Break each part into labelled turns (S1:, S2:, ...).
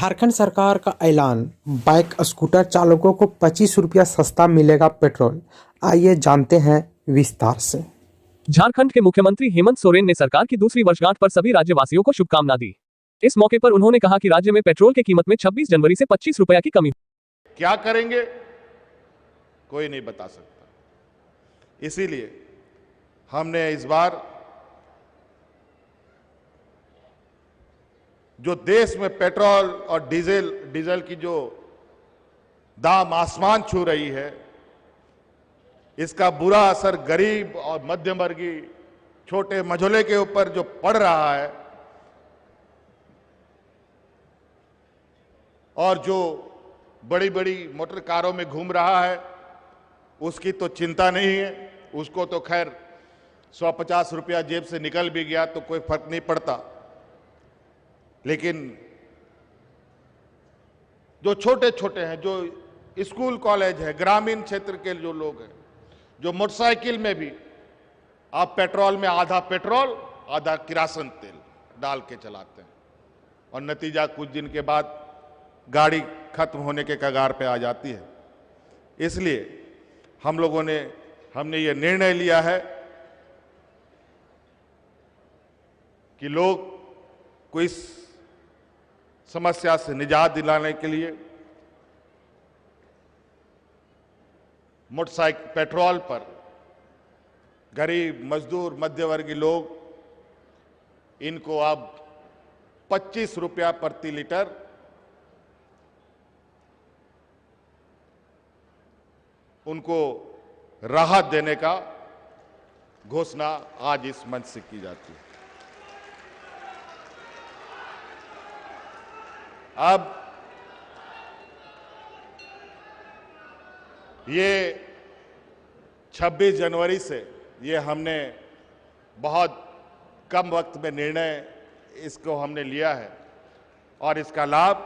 S1: झारखंड सरकार का ऐलान, बाइक स्कूटर चालकों को 25 रुपया सस्ता मिलेगा पेट्रोल। आइए जानते हैं विस्तार से।
S2: झारखंड के मुख्यमंत्री हेमंत सोरेन ने सरकार की दूसरी वर्षगांठ पर सभी राज्यवासियों को शुभकामना दी। इस मौके पर उन्होंने कहा कि राज्य में पेट्रोल की कीमत में 26 जनवरी से 25 रुपया की कमी।
S3: क्या करेंगे कोई नहीं बता सकता, इसीलिए हमने इस बार जो देश में पेट्रोल और डीजल की जो दाम आसमान छू रही है, इसका बुरा असर गरीब और मध्यम वर्गीय छोटे मझोले के ऊपर जो पड़ रहा है, और जो बड़ी बड़ी मोटर कारों में घूम रहा है उसकी तो चिंता नहीं है। उसको तो खैर 150 रुपया जेब से निकल भी गया तो कोई फर्क नहीं पड़ता, लेकिन जो छोटे छोटे हैं, जो स्कूल कॉलेज है, ग्रामीण क्षेत्र के जो लोग हैं, जो मोटरसाइकिल में भी आप पेट्रोल में आधा पेट्रोल आधा किरासन तेल डाल के चलाते हैं, और नतीजा कुछ दिन के बाद गाड़ी खत्म होने के कगार पे आ जाती है। इसलिए हमने ये निर्णय लिया है कि लोग को इस समस्या से निजात दिलाने के लिए मोटरसाइकिल पेट्रोल पर गरीब, मजदूर, मध्यवर्गीय लोग इनको अब 25 रुपया प्रति लीटर उनको राहत देने का घोषणा आज इस मंच से की जाती है। अब ये 26 जनवरी से ये हमने बहुत कम वक्त में निर्णय इसको हमने लिया है, और इसका लाभ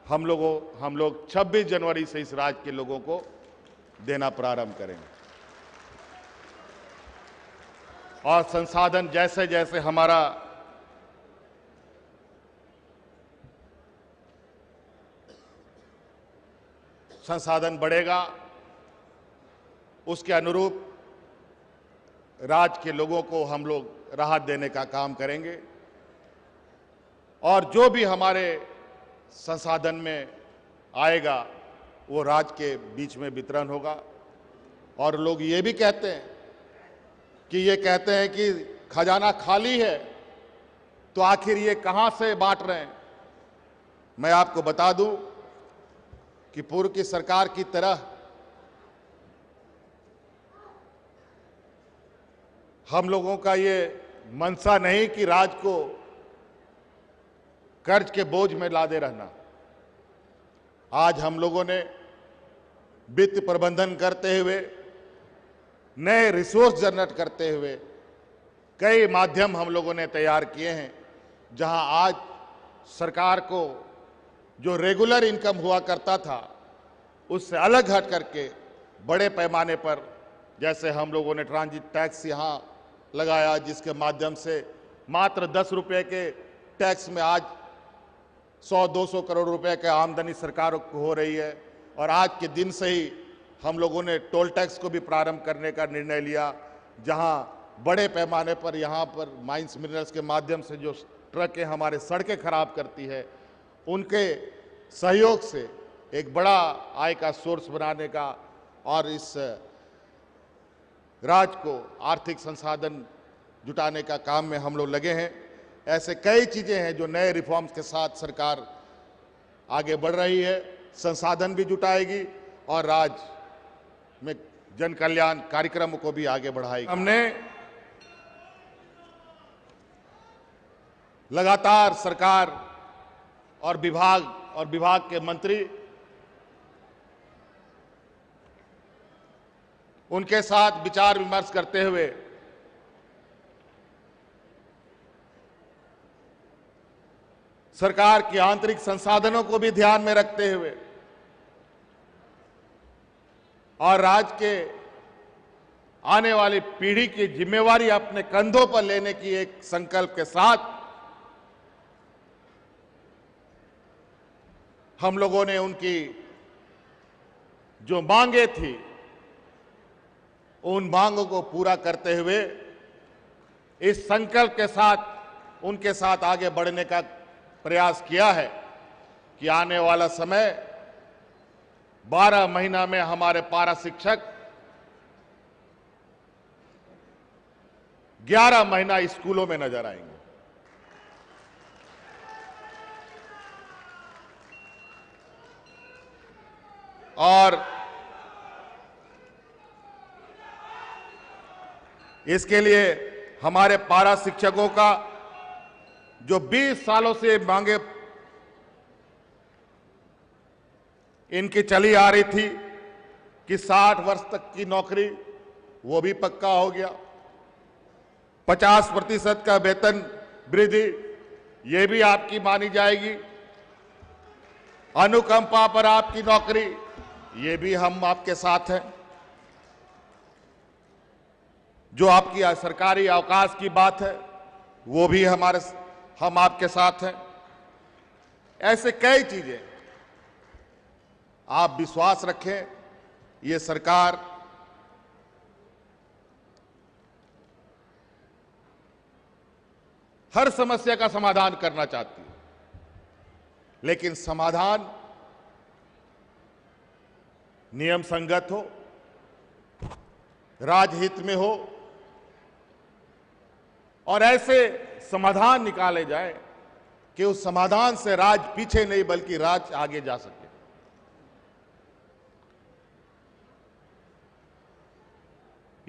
S3: हम लोग 26 जनवरी से इस राज्य के लोगों को देना प्रारंभ करेंगे। और संसाधन जैसे जैसे हमारा संसाधन बढ़ेगा, उसके अनुरूप राज्य के लोगों को हम लोग राहत देने का काम करेंगे, और जो भी हमारे संसाधन में आएगा वो राज्य के बीच में वितरण होगा। और लोग ये भी कहते हैं कि खजाना खाली है, तो आखिर ये कहां से बांट रहे हैं। मैं आपको बता दूं कि पूर्व की सरकार की तरह हम लोगों का ये मंशा नहीं कि राज्य को कर्ज के बोझ में लादे रहना। आज हम लोगों ने वित्त प्रबंधन करते हुए, नए रिसोर्स जनरेट करते हुए कई माध्यम हम लोगों ने तैयार किए हैं, जहां आज सरकार को जो रेगुलर इनकम हुआ करता था उससे अलग हट करके बड़े पैमाने पर, जैसे हम लोगों ने ट्रांजिट टैक्स यहाँ लगाया, जिसके माध्यम से मात्र 10 रुपये के टैक्स में आज 100-200 करोड़ रुपए की आमदनी सरकार को हो रही है। और आज के दिन से ही हम लोगों ने टोल टैक्स को भी प्रारंभ करने का निर्णय लिया, जहां बड़े पैमाने पर यहाँ पर माइंस मिनरल्स के माध्यम से जो ट्रकें हमारे सड़कें खराब करती है, उनके सहयोग से एक बड़ा आय का सोर्स बनाने का और इस राज्य को आर्थिक संसाधन जुटाने का काम में हम लोग लगे हैं। ऐसे कई चीजें हैं जो नए रिफॉर्म्स के साथ सरकार आगे बढ़ रही है, संसाधन भी जुटाएगी और राज्य में जन कल्याण कार्यक्रमों को भी आगे बढ़ाएगी। हमने लगातार सरकार और विभाग के मंत्री, उनके साथ विचार विमर्श करते हुए सरकार के आंतरिक संसाधनों को भी ध्यान में रखते हुए और राज्य के आने वाली पीढ़ी की जिम्मेवारी अपने कंधों पर लेने की एक संकल्प के साथ हम लोगों ने उनकी जो मांगे थी उन मांगों को पूरा करते हुए इस संकल्प के साथ उनके साथ आगे बढ़ने का प्रयास किया है कि आने वाला समय 12 महीना में हमारे पारा शिक्षक 11 महीना स्कूलों में नजर आएंगे। और इसके लिए हमारे पारा शिक्षकों का जो 20 सालों से मांगे इनकी चली आ रही थी कि 60 वर्ष तक की नौकरी, वो भी पक्का हो गया। 50% का वेतन वृद्धि, ये भी आपकी मानी जाएगी। अनुकंपा पर आपकी नौकरी, ये भी हम आपके साथ हैं। जो आपकी सरकारी अवकाश की बात है, वो भी हम आपके साथ हैं। ऐसे कई चीजें, आप विश्वास रखें, ये सरकार हर समस्या का समाधान करना चाहती है, लेकिन समाधान नियम संगत हो, राजहित में हो और ऐसे समाधान निकाले जाए कि उस समाधान से राज पीछे नहीं बल्कि राज आगे जा सके।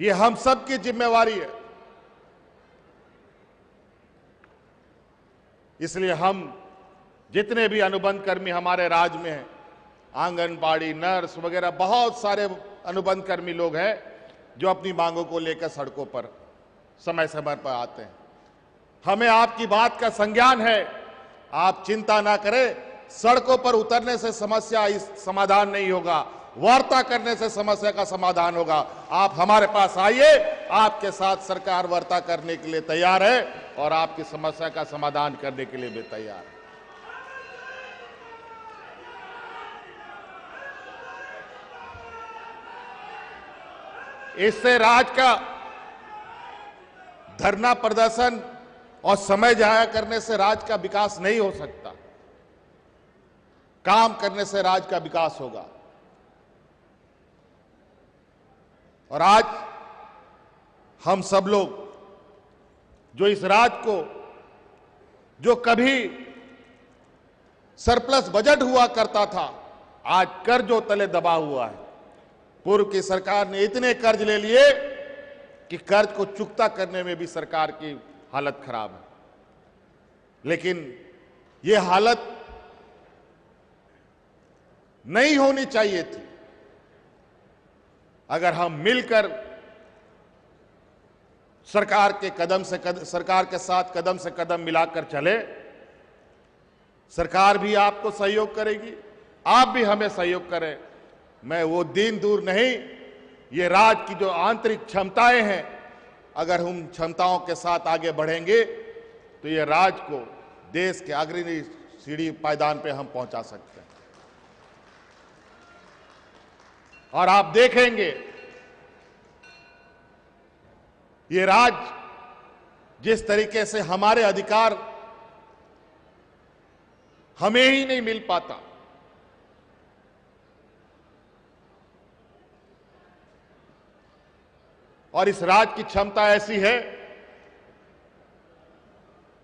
S3: ये हम सबकी जिम्मेवारी है। इसलिए हम जितने भी अनुबंध कर्मी हमारे राज्य में हैं, आंगनबाड़ी, नर्स वगैरह बहुत सारे अनुबंध कर्मी लोग हैं जो अपनी मांगों को लेकर सड़कों पर समय समय पर आते हैं। हमें आपकी बात का संज्ञान है, आप चिंता ना करें। सड़कों पर उतरने से समस्या समाधान नहीं होगा, वार्ता करने से समस्या का समाधान होगा। आप हमारे पास आइए, आपके साथ सरकार वार्ता करने के लिए तैयार है और आपकी समस्या का समाधान करने के लिए भी तैयार है। इससे राज का धरना प्रदर्शन और समय जाया करने से राज का विकास नहीं हो सकता। काम करने से राज का विकास होगा। और आज हम सब लोग जो इस राज को, जो कभी सरप्लस बजट हुआ करता था, आज कर्जों तले दबा हुआ है। पूर्व की सरकार ने इतने कर्ज ले लिए कि कर्ज को चुकता करने में भी सरकार की हालत खराब है। लेकिन ये हालत नहीं होनी चाहिए थी। अगर हम मिलकर सरकार के साथ कदम से कदम मिलाकर चले, सरकार भी आपको सहयोग करेगी, आप भी हमें सहयोग करें। मैं वो दिन दूर नहीं, ये राज की जो आंतरिक क्षमताएं हैं, अगर हम क्षमताओं के साथ आगे बढ़ेंगे तो ये राज को देश के अग्रणी सीढ़ी पायदान पे हम पहुंचा सकते हैं। और आप देखेंगे ये राज जिस तरीके से हमारे अधिकार हमें ही नहीं मिल पाता, और इस राज की क्षमता ऐसी है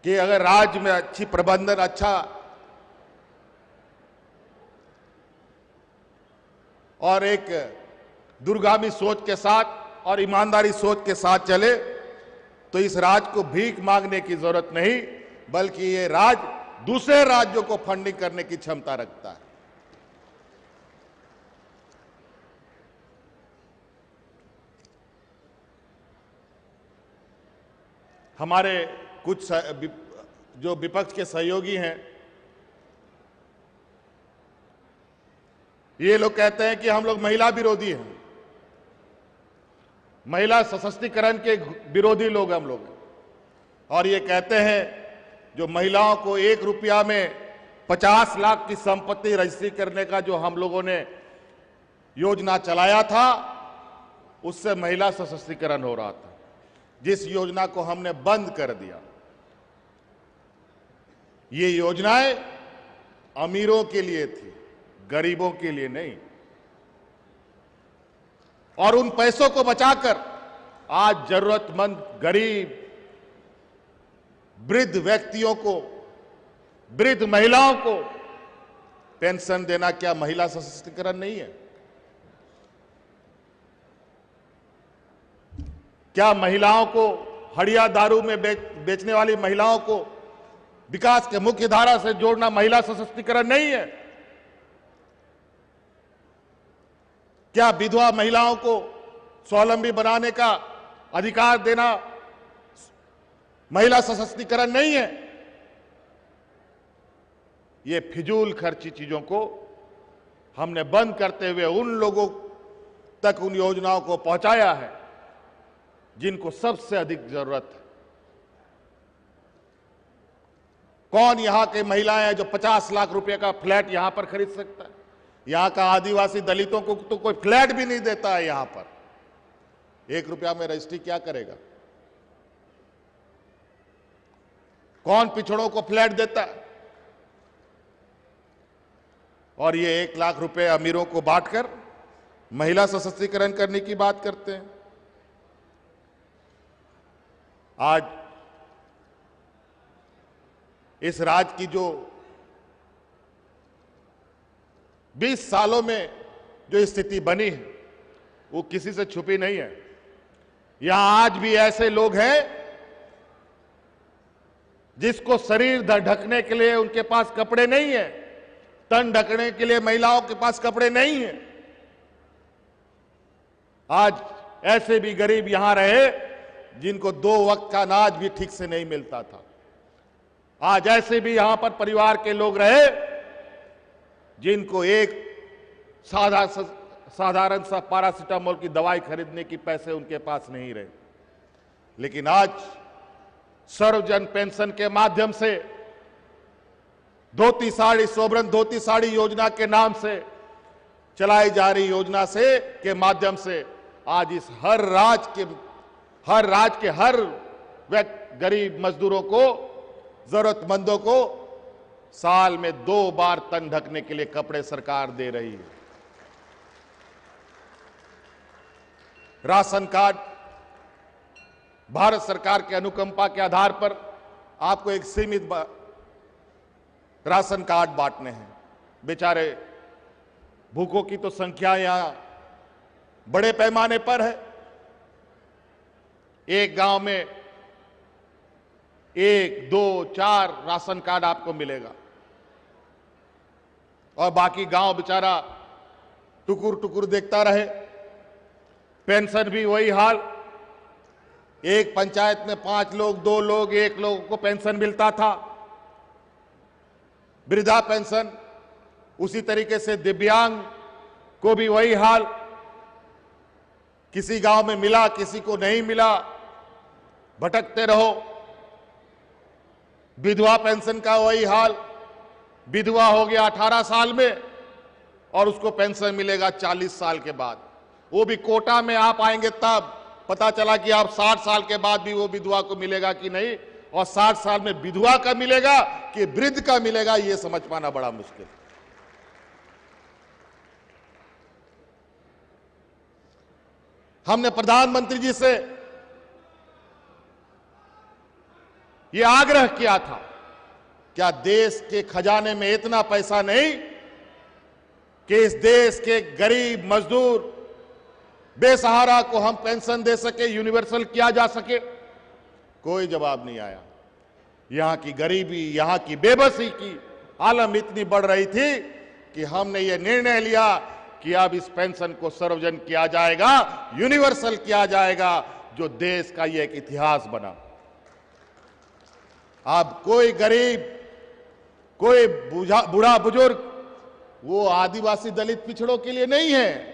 S3: कि अगर राज्य में अच्छी प्रबंधन, अच्छा और एक दूरगामी सोच के साथ और ईमानदारी सोच के साथ चले तो इस राज को भीख मांगने की जरूरत नहीं, बल्कि ये राज दूसरे राज्यों को फंडिंग करने की क्षमता रखता है। हमारे कुछ जो विपक्ष के सहयोगी हैं, ये लोग कहते हैं कि हम लोग महिला विरोधी हैं, महिला सशक्तिकरण के विरोधी लोग हम लोग हैं। और ये कहते हैं जो महिलाओं को 1 रुपया में 50 लाख की संपत्ति रजिस्ट्री करने का जो हम लोगों ने योजना चलाया था, उससे महिला सशक्तिकरण हो रहा था, जिस योजना को हमने बंद कर दिया। ये योजनाएं अमीरों के लिए थी, गरीबों के लिए नहीं। और उन पैसों को बचाकर आज जरूरतमंद, गरीब, वृद्ध व्यक्तियों को, वृद्ध महिलाओं को पेंशन देना क्या महिला सशक्तिकरण नहीं है? क्या महिलाओं को, हड़िया दारू में बेचने वाली महिलाओं को विकास के मुख्य धारा से जोड़ना महिला सशक्तिकरण नहीं है? क्या विधवा महिलाओं को स्वावलंबी बनाने का अधिकार देना महिला सशक्तिकरण नहीं है? ये फिजूल खर्ची चीजों को हमने बंद करते हुए उन लोगों तक उन योजनाओं को पहुंचाया है जिनको सबसे अधिक जरूरत है। कौन यहां की महिलाएं हैं जो 50 लाख रुपए का फ्लैट यहां पर खरीद सकता है? यहां का आदिवासी दलितों को तो कोई फ्लैट भी नहीं देता है। यहां पर 1 रुपया में रजिस्ट्री क्या करेगा? कौन पिछड़ों को फ्लैट देता है? और ये 1 लाख रुपए अमीरों को बांटकर महिला सशक्तिकरण करने की बात करते हैं। आज इस राज्य की जो 20 सालों में जो स्थिति बनी है वो किसी से छुपी नहीं है। यहां आज भी ऐसे लोग हैं जिसको शरीर ढकने के लिए उनके पास कपड़े नहीं है, तन ढकने के लिए महिलाओं के पास कपड़े नहीं है। आज ऐसे भी गरीब यहां रहे जिनको 2 वक्त का अनाज भी ठीक से नहीं मिलता था। आज ऐसे भी यहां पर परिवार के लोग रहे जिनको एक साधारण सा पैरासिटामोल की दवाई खरीदने की पैसे उनके पास नहीं रहे। लेकिन आज सर्वजन पेंशन के माध्यम से धोती साड़ी, सोबरन धोती साड़ी योजना के नाम से चलाई जा रही योजना से के माध्यम से आज इस हर राज्य के हर गरीब मजदूरों को, जरूरतमंदों को साल में 2 बार तन ढकने के लिए कपड़े सरकार दे रही है। राशन कार्ड भारत सरकार के अनुकंपा के आधार पर आपको एक सीमित राशन कार्ड बांटने हैं। बेचारे भूखों की तो संख्या यहां बड़े पैमाने पर है। एक गांव में 1, 2, 4 राशन कार्ड आपको मिलेगा और बाकी गांव बेचारा टुकुर टुकुर देखता रहे। पेंशन भी वही हाल। एक पंचायत में 5 लोग, 2 लोग, 1 लोग को पेंशन मिलता था। वृद्धा पेंशन उसी तरीके से, दिव्यांग को भी वही हाल। किसी गांव में मिला, किसी को नहीं मिला, भटकते रहो। विधवा पेंशन का वही हाल। विधवा हो गया 18 साल में और उसको पेंशन मिलेगा 40 साल के बाद। वो भी कोटा में आप आएंगे तब पता चला कि आप 60 साल के बाद भी वो विधवा को मिलेगा कि नहीं, और 60 साल में विधवा का मिलेगा कि वृद्ध का मिलेगा, ये समझ पाना बड़ा मुश्किल। हमने प्रधानमंत्री जी से यह आग्रह किया था, क्या देश के खजाने में इतना पैसा नहीं कि इस देश के गरीब मजदूर बेसहारा को हम पेंशन दे सके, यूनिवर्सल किया जा सके? कोई जवाब नहीं आया। यहां की गरीबी, यहां की बेबसी की आलम इतनी बढ़ रही थी कि हमने ये निर्णय लिया कि अब इस पेंशन को सर्वजन किया जाएगा, यूनिवर्सल किया जाएगा, जो देश का ये एक इतिहास बना। अब कोई गरीब, कोई बूढ़ा बुजुर्ग वो आदिवासी दलित पिछड़ों के लिए नहीं है।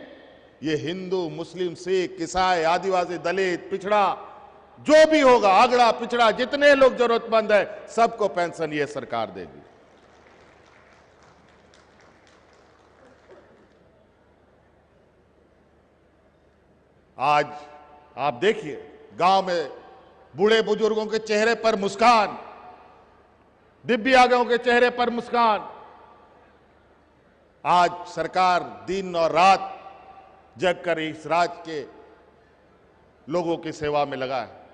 S3: ये हिंदू, मुस्लिम, सिख, ईसाई, आदिवासी, दलित, पिछड़ा जो भी होगा, अगड़ा पिछड़ा जितने लोग जरूरतमंद है, सबको पेंशन ये सरकार देगी। आज आप देखिए गांव में बूढ़े बुजुर्गों के चेहरे पर मुस्कान, दिव्यांगों के चेहरे पर मुस्कान। आज सरकार दिन और रात जग कर इस राज्य के लोगों की सेवा में लगा है।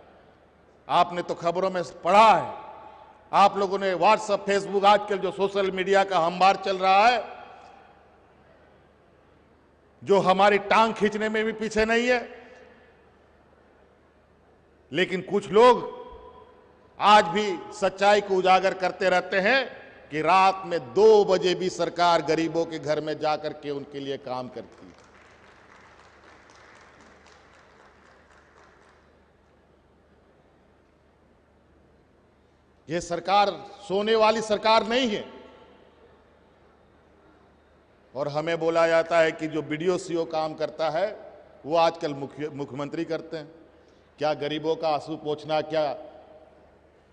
S3: आपने तो खबरों में पढ़ा है, आप लोगों ने व्हाट्सएप, फेसबुक, आजकल जो सोशल मीडिया का हमबार चल रहा है, जो हमारी टांग खींचने में भी पीछे नहीं है। लेकिन कुछ लोग आज भी सच्चाई को उजागर करते रहते हैं कि रात में 2 बजे भी सरकार गरीबों के घर में जाकर के उनके लिए काम करती है। यह सरकार सोने वाली सरकार नहीं है। और हमें बोला जाता है कि जो बीडीओ सीओ काम करता है वो आजकल मुख्यमंत्री करते हैं। क्या गरीबों का आंसू पोंछना क्या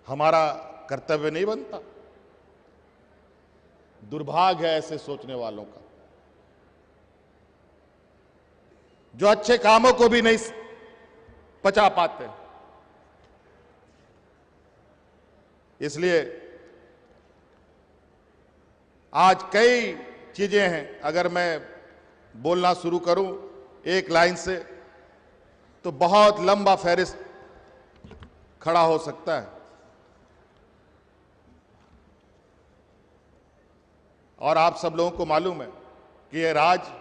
S3: हमारा कर्तव्य नहीं बनता? दुर्भाग्य है ऐसे सोचने वालों का, जो अच्छे कामों को भी नहीं पचा पाते। इसलिए आज कई चीजें हैं, अगर मैं बोलना शुरू करूं एक लाइन से तो बहुत लंबा फहरिस्त खड़ा हो सकता है। और आप सब लोगों को मालूम है कि यह राज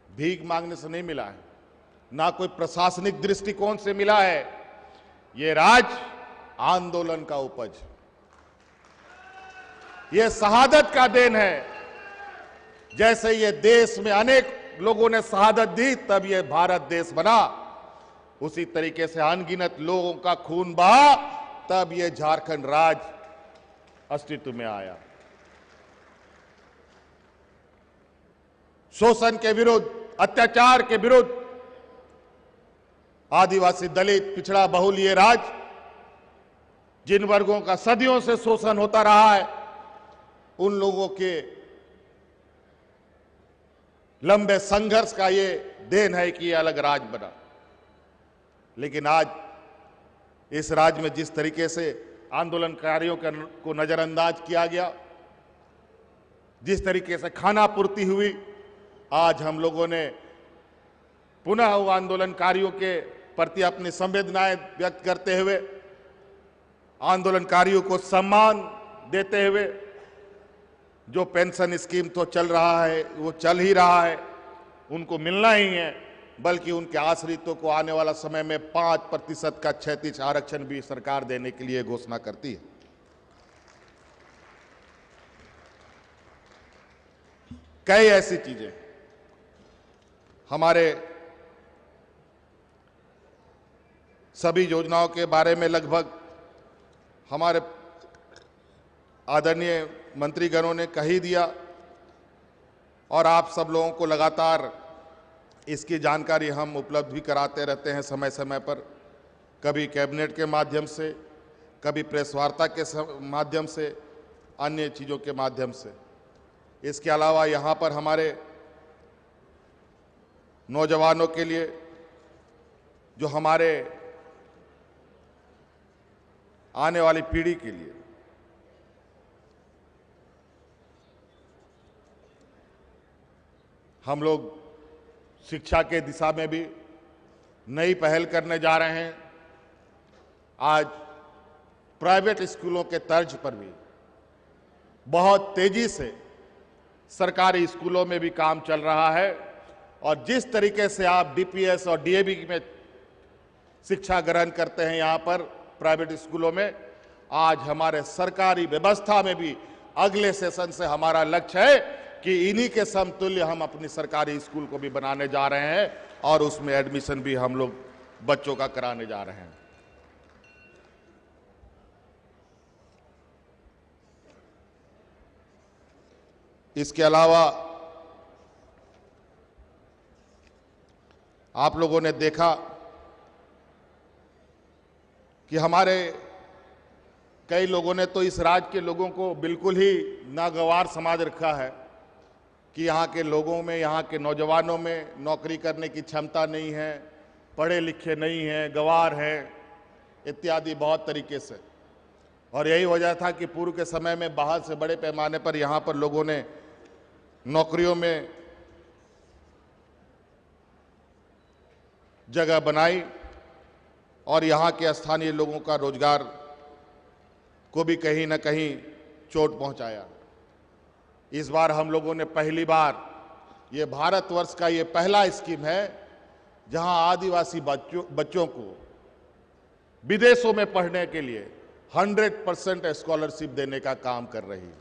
S3: भीख मांगने से नहीं मिला है, ना कोई प्रशासनिक दृष्टिकोण से मिला है। यह राज आंदोलन का उपज, यह शहादत का देन है। जैसे ये देश में अनेक लोगों ने शहादत दी तब ये भारत देश बना, उसी तरीके से अनगिनत लोगों का खून बहा तब ये झारखंड राज्य अस्तित्व में आया। शोषण के विरुद्ध, अत्याचार के विरुद्ध आदिवासी, दलित, पिछड़ा बहुल ये राज्य, जिन वर्गों का सदियों से शोषण होता रहा है, उन लोगों के लंबे संघर्ष का ये देन है कि ये अलग राज्य बना। लेकिन आज इस राज्य में जिस तरीके से आंदोलनकारियों को नजरअंदाज किया गया, जिस तरीके से खानापूर्ति हुई, आज हम लोगों ने पुनः वो आंदोलनकारियों के प्रति अपनी संवेदनाएं व्यक्त करते हुए, आंदोलनकारियों को सम्मान देते हुए, जो पेंशन स्कीम तो चल रहा है वो चल ही रहा है, उनको मिलना ही है, बल्कि उनके आश्रितों को आने वाला समय में 5% का क्षैतिज आरक्षण भी सरकार देने के लिए घोषणा करती है। कई ऐसी चीजें हमारे सभी योजनाओं के बारे में लगभग हमारे आदरणीय मंत्रीगणों ने कह ही दिया, और आप सब लोगों को लगातार इसकी जानकारी हम उपलब्ध भी कराते रहते हैं समय समय पर, कभी कैबिनेट के माध्यम से, कभी प्रेस वार्ता के माध्यम से, अन्य चीज़ों के माध्यम से। इसके अलावा यहाँ पर हमारे नौजवानों के लिए, जो हमारे आने वाली पीढ़ी के लिए हम लोग शिक्षा के दिशा में भी नई पहल करने जा रहे हैं। आज प्राइवेट स्कूलों के तर्ज पर भी बहुत तेजी से सरकारी स्कूलों में भी काम चल रहा है, और जिस तरीके से आप डीपीएस और डीएवी में शिक्षा ग्रहण करते हैं यहाँ पर प्राइवेट स्कूलों में, आज हमारे सरकारी व्यवस्था में भी अगले सेशन से हमारा लक्ष्य है कि इन्हीं के समतुल्य हम अपनी सरकारी स्कूल को भी बनाने जा रहे हैं, और उसमें एडमिशन भी हम लोग बच्चों का कराने जा रहे हैं। इसके अलावा आप लोगों ने देखा कि हमारे कई लोगों ने तो इस राज्य के लोगों को बिल्कुल ही नागवार समझ रखा है कि यहाँ के लोगों में, यहाँ के नौजवानों में नौकरी करने की क्षमता नहीं है, पढ़े लिखे नहीं हैं, गंवार हैं, इत्यादि बहुत तरीके से। और यही वजह था कि पूर्व के समय में बाहर से बड़े पैमाने पर यहाँ पर लोगों ने नौकरियों में जगह बनाई और यहाँ के स्थानीय लोगों का रोजगार को भी कहीं ना कहीं चोट पहुंचाया। इस बार हम लोगों ने पहली बार, ये भारतवर्ष का ये पहला स्कीम है जहां आदिवासी बच्चों को विदेशों में पढ़ने के लिए 100% स्कॉलरशिप देने का काम कर रही है।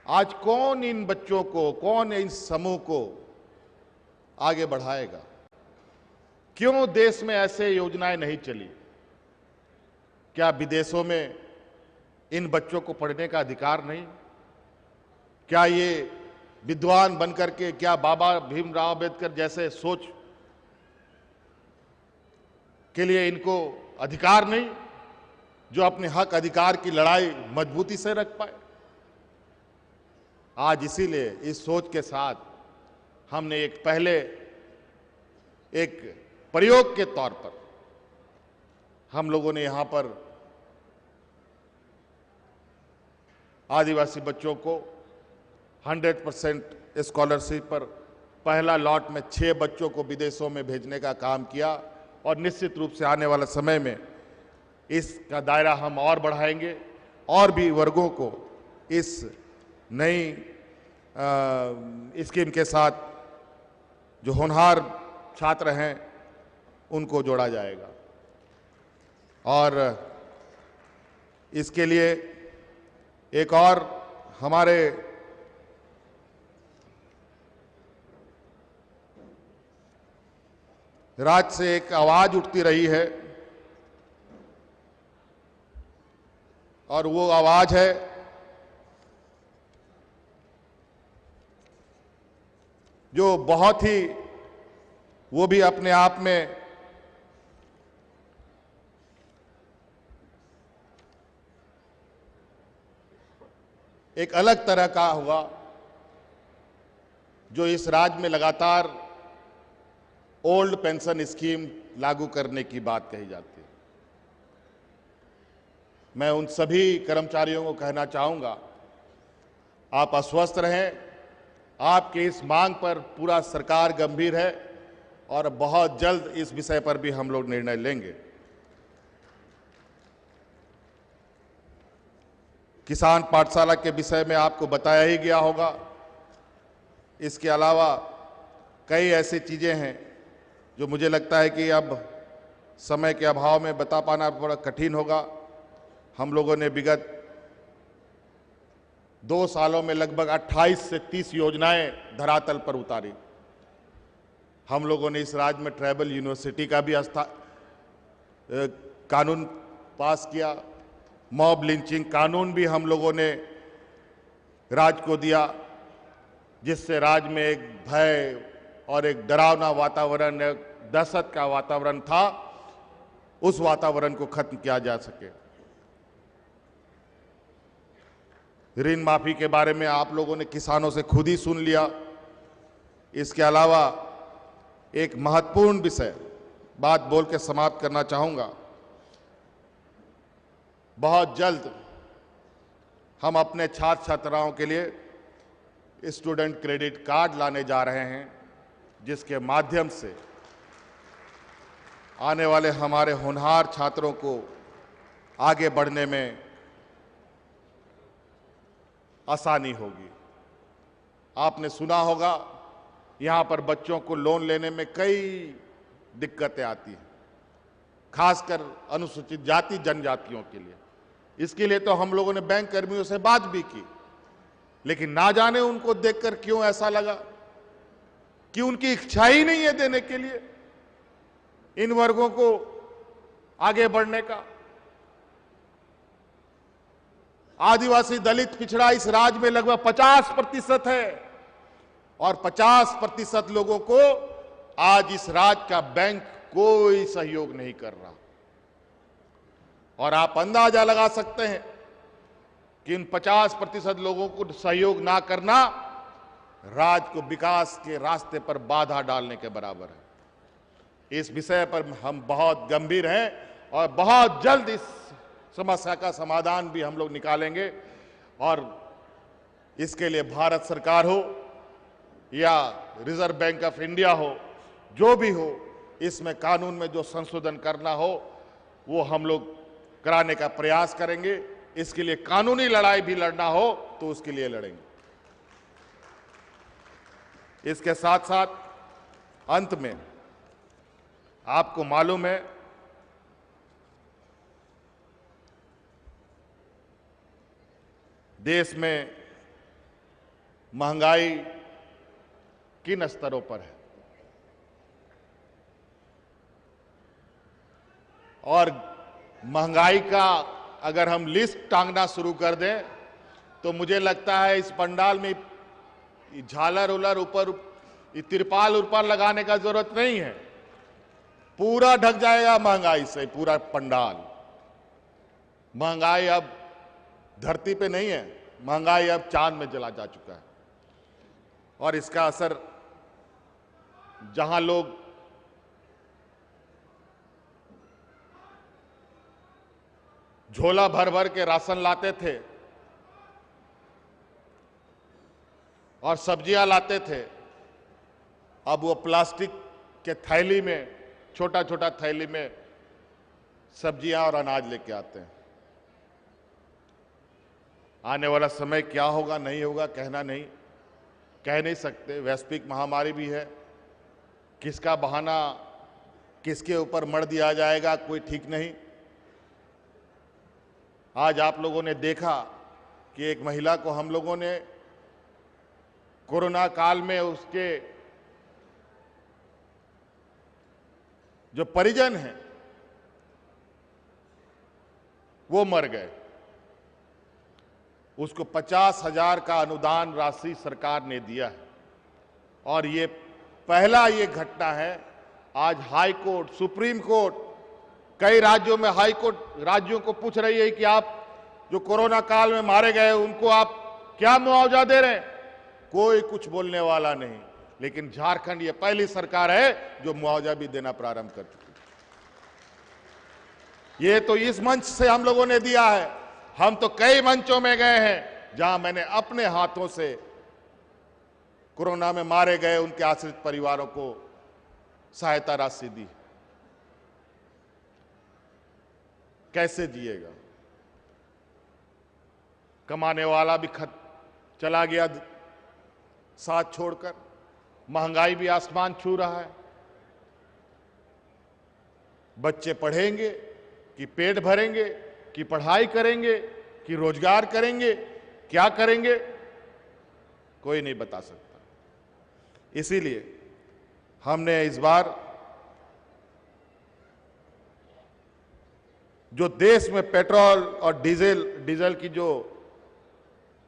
S3: आज कौन इन बच्चों को, कौन इन समूह को आगे बढ़ाएगा? क्यों देश में ऐसे योजनाएं नहीं चली? क्या विदेशों में इन बच्चों को पढ़ने का अधिकार नहीं? क्या ये विद्वान बनकर के, क्या बाबा भीमराव अंबेडकर जैसे सोच के लिए इनको अधिकार नहीं, जो अपने हक अधिकार की लड़ाई मजबूती से रख पाए? आज इसीलिए इस सोच के साथ हमने एक प्रयोग के तौर पर हम लोगों ने यहां पर आदिवासी बच्चों को 100% स्कॉलरशिप पर पहला लॉट में 6 बच्चों को विदेशों में भेजने का काम किया। और निश्चित रूप से आने वाले समय में इसका दायरा हम और बढ़ाएंगे और भी वर्गों को इस नई स्कीम के साथ जो होनहार छात्र हैं उनको जोड़ा जाएगा। और इसके लिए एक और हमारे राज्य से एक आवाज उठती रही है और वो आवाज है जो बहुत ही, वो भी अपने आप में एक अलग तरह का हुआ, जो इस राज्य में लगातार ओल्ड पेंशन स्कीम लागू करने की बात कही जाती है। मैं उन सभी कर्मचारियों को कहना चाहूंगा, आप आश्वस्त रहें, आपके इस मांग पर पूरा सरकार गंभीर है और बहुत जल्द इस विषय पर भी हम लोग निर्णय लेंगे। किसान पाठशाला के विषय में आपको बताया ही गया होगा। इसके अलावा कई ऐसी चीजें हैं जो मुझे लगता है कि अब समय के अभाव में बता पाना बड़ा कठिन होगा। हम लोगों ने विगत 2 सालों में लगभग 28 से 30 योजनाएं धरातल पर उतारी। हम लोगों ने इस राज्य में ट्राइबल यूनिवर्सिटी का भी कानून पास किया। मॉब लिंचिंग कानून भी हम लोगों ने राज्य को दिया, जिससे राज्य में एक भय और एक डरावना वातावरण, एक दहशत का वातावरण था, उस वातावरण को खत्म किया जा सके। ऋण माफी के बारे में आप लोगों ने किसानों से खुद ही सुन लिया। इसके अलावा एक महत्वपूर्ण विषय बात बोल के समाप्त करना चाहूंगा। बहुत जल्द हम अपने छात्र छात्राओं के लिए स्टूडेंट क्रेडिट कार्ड लाने जा रहे हैं, जिसके माध्यम से आने वाले हमारे होनहार छात्रों को आगे बढ़ने में आसानी होगी। आपने सुना होगा, यहां पर बच्चों को लोन लेने में कई दिक्कतें आती हैं, खासकर अनुसूचित जाति जनजातियों के लिए। इसके लिए तो हम लोगों ने बैंक कर्मियों से बात भी की, लेकिन ना जाने उनको देखकर क्यों ऐसा लगा कि उनकी इच्छा ही नहीं है देने के लिए इन वर्गों को आगे बढ़ने का। आदिवासी दलित पिछड़ा इस राज्य में लगभग 50% है और 50% लोगों को आज इस राज्य का बैंक कोई सहयोग नहीं कर रहा। और आप अंदाजा लगा सकते हैं कि इन 50% लोगों को सहयोग ना करना राज्य को विकास के रास्ते पर बाधा डालने के बराबर है। इस विषय पर हम बहुत गंभीर हैं और बहुत जल्द इस समस्या का समाधान भी हम लोग निकालेंगे। और इसके लिए भारत सरकार हो या रिजर्व बैंक ऑफ इंडिया हो, जो भी हो, इसमें कानून में जो संशोधन करना हो वो हम लोग कराने का प्रयास करेंगे। इसके लिए कानूनी लड़ाई भी लड़ना हो तो उसके लिए लड़ेंगे। इसके साथ साथ अंत में आपको मालूम है देश में महंगाई किन स्तरों पर है और महंगाई का अगर हम लिस्ट टांगना शुरू कर दें तो मुझे लगता है इस पंडाल में झालर उलर ऊपर तिरपाल उरपाल लगाने का जरूरत नहीं है। पूरा ढक जाएगा महंगाई से पूरा पंडाल। महंगाई अब धरती पे नहीं है, महंगाई अब चांद में चला जा चुका है और इसका असर जहां लोग झोला भर भर के राशन लाते थे और सब्जियां लाते थे, अब वो प्लास्टिक के थैली में, छोटा छोटा थैली में सब्जियां और अनाज लेके आते हैं। आने वाला समय क्या होगा नहीं होगा कह नहीं सकते। वैश्विक महामारी भी है, किसका बहाना किसके ऊपर मढ़ दिया जाएगा कोई ठीक नहीं। आज आप लोगों ने देखा कि एक महिला को हम लोगों ने कोरोना काल में उसके जो परिजन हैं वो मर गए, उसको 50,000 का अनुदान राशि सरकार ने दिया है और ये पहला ये घटना है। आज हाई कोर्ट, सुप्रीम कोर्ट, कई राज्यों में हाई कोर्ट राज्यों को पूछ रही है कि आप जो कोरोना काल में मारे गए उनको आप क्या मुआवजा दे रहे हैं। कोई कुछ बोलने वाला नहीं, लेकिन झारखंड ये पहली सरकार है जो मुआवजा भी देना प्रारंभ कर चुकी है। ये तो इस मंच से हम लोगों ने दिया है, हम तो कई मंचों में गए हैं जहां मैंने अपने हाथों से कोरोना में मारे गए उनके आश्रित परिवारों को सहायता राशि दी। कैसे जिएगा? कमाने वाला भी चला गया साथ छोड़कर, महंगाई भी आसमान छू रहा है। बच्चे पढ़ेंगे कि पेट भरेंगे कि पढ़ाई करेंगे कि रोजगार करेंगे, क्या करेंगे कोई नहीं बता सकता। इसीलिए हमने इस बार जो देश में पेट्रोल और डीजल की जो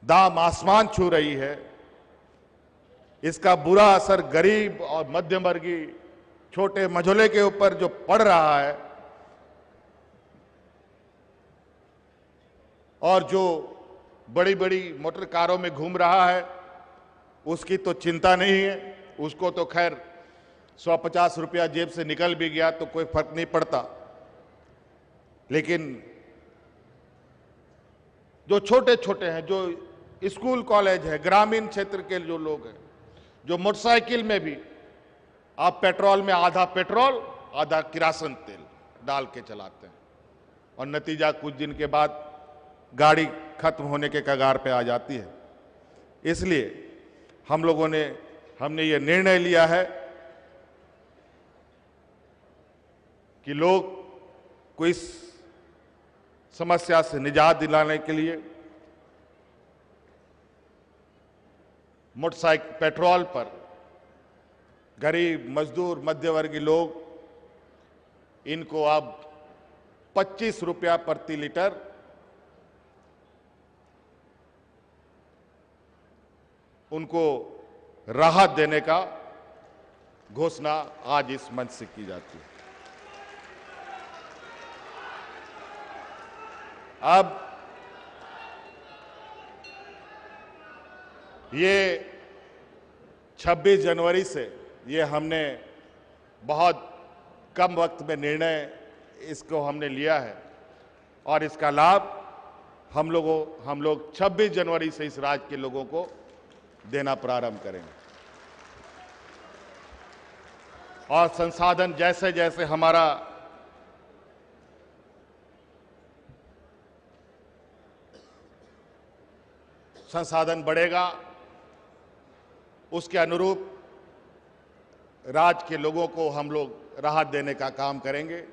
S3: दाम आसमान छू रही है, इसका बुरा असर गरीब और मध्यम वर्गीय छोटे मझोले के ऊपर जो पड़ रहा है और जो बड़ी बड़ी मोटर कारों में घूम रहा है उसकी तो चिंता नहीं है। उसको तो खैर 150 रुपया जेब से निकल भी गया तो कोई फर्क नहीं पड़ता, लेकिन जो छोटे छोटे हैं, जो स्कूल कॉलेज है, ग्रामीण क्षेत्र के जो लोग हैं, जो मोटरसाइकिल में भी आप पेट्रोल में आधा पेट्रोल आधा किरासन तेल डाल के चलाते हैं और नतीजा कुछ दिन के बाद गाड़ी खत्म होने के कगार पे आ जाती है। इसलिए हमने ये निर्णय लिया है कि लोग को इस समस्या से निजात दिलाने के लिए मोटरसाइकिल पेट्रोल पर गरीब, मजदूर, मध्यवर्गीय लोग इनको अब 25 रुपया प्रति लीटर उनको राहत देने का घोषणा आज इस मंच से की जाती है। अब ये 26 जनवरी से ये हमने बहुत कम वक्त में निर्णय इसको हमने लिया है और इसका लाभ हम लोग 26 जनवरी से इस राज्य के लोगों को देना प्रारंभ करेंगे। और संसाधन जैसे जैसे हमारा संसाधन बढ़ेगा उसके अनुरूप राज्य के लोगों को हम लोग राहत देने का काम करेंगे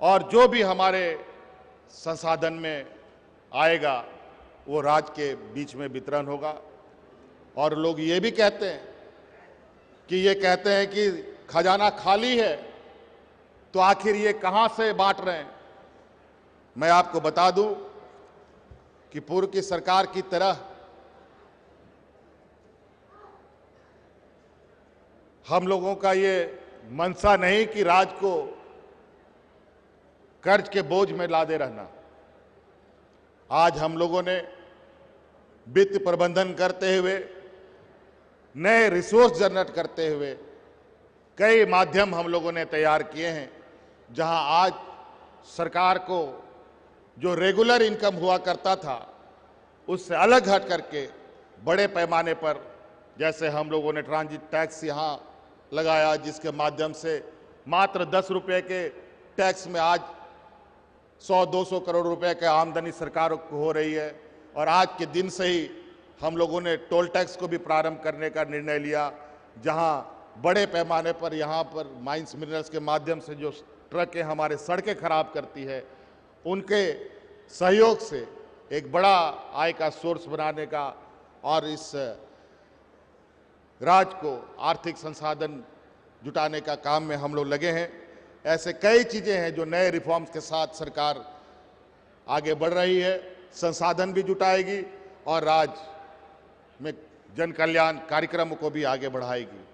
S3: और जो भी हमारे संसाधन में आएगा वो राज्य के बीच में वितरण होगा। और लोग ये भी कहते हैं कि खजाना खाली है तो आखिर ये कहां से बांट रहे हैं। मैं आपको बता दूं कि पूर्व की सरकार की तरह हम लोगों का ये मंशा नहीं कि राज्य को कर्ज के बोझ में लादे रहना। आज हम लोगों ने वित्त प्रबंधन करते हुए, नए रिसोर्स जनरेट करते हुए कई माध्यम हम लोगों ने तैयार किए हैं, जहां आज सरकार को जो रेगुलर इनकम हुआ करता था उससे अलग हट करके बड़े पैमाने पर, जैसे हम लोगों ने ट्रांजिट टैक्स यहाँ लगाया जिसके माध्यम से मात्र 10 रुपये के टैक्स में आज 100-200 करोड़ रुपए की आमदनी सरकार को हो रही है। और आज के दिन से ही हम लोगों ने टोल टैक्स को भी प्रारंभ करने का निर्णय लिया, जहां बड़े पैमाने पर यहाँ पर माइंस मिनरल्स के माध्यम से जो ट्रकें हमारे सड़कें खराब करती है उनके सहयोग से एक बड़ा आय का सोर्स बनाने का और इस राज्य को आर्थिक संसाधन जुटाने का काम में हम लोग लगे हैं। ऐसे कई चीजें हैं जो नए रिफॉर्म्स के साथ सरकार आगे बढ़ रही है, संसाधन भी जुटाएगी और राज्य में जन कल्याण कार्यक्रमों को भी आगे बढ़ाएगी।